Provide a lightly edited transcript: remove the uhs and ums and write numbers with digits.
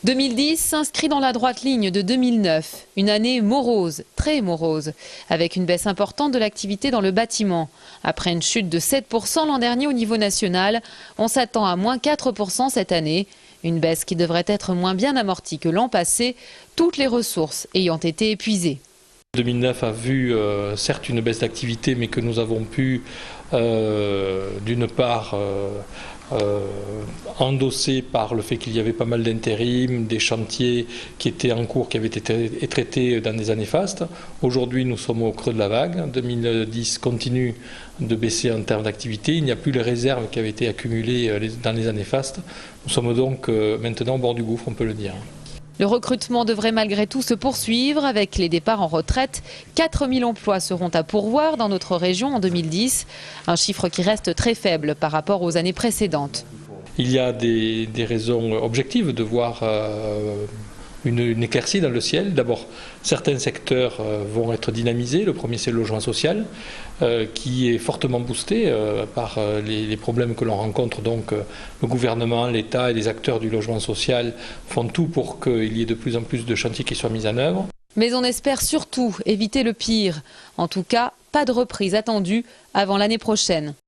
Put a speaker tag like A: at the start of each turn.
A: 2010 s'inscrit dans la droite ligne de 2009, une année morose, très morose, avec une baisse importante de l'activité dans le bâtiment. Après une chute de 7% l'an dernier au niveau national, on s'attend à moins 4% cette année. Une baisse qui devrait être moins bien amortie que l'an passé, toutes les ressources ayant été épuisées.
B: 2009 a vu certes une baisse d'activité, mais que nous avons pu d'une part endosser par le fait qu'il y avait pas mal d'intérim, des chantiers qui étaient en cours, qui avaient été traités dans des années fastes. Aujourd'hui, nous sommes au creux de la vague. 2010 continue de baisser en termes d'activité. Il n'y a plus les réserves qui avaient été accumulées dans les années fastes. Nous sommes donc maintenant au bord du gouffre, on peut le dire.
A: Le recrutement devrait malgré tout se poursuivre. Avec les départs en retraite, 4000 emplois seront à pourvoir dans notre région en 2010, un chiffre qui reste très faible par rapport aux années précédentes.
B: Il y a des raisons objectives de voir une éclaircie dans le ciel. D'abord, certains secteurs vont être dynamisés. Le premier, c'est le logement social, qui est fortement boosté par les problèmes que l'on rencontre. Donc, le gouvernement, l'État et les acteurs du logement social font tout pour qu'il y ait de plus en plus de chantiers qui soient mis en œuvre.
A: Mais on espère surtout éviter le pire. En tout cas, pas de reprise attendue avant l'année prochaine.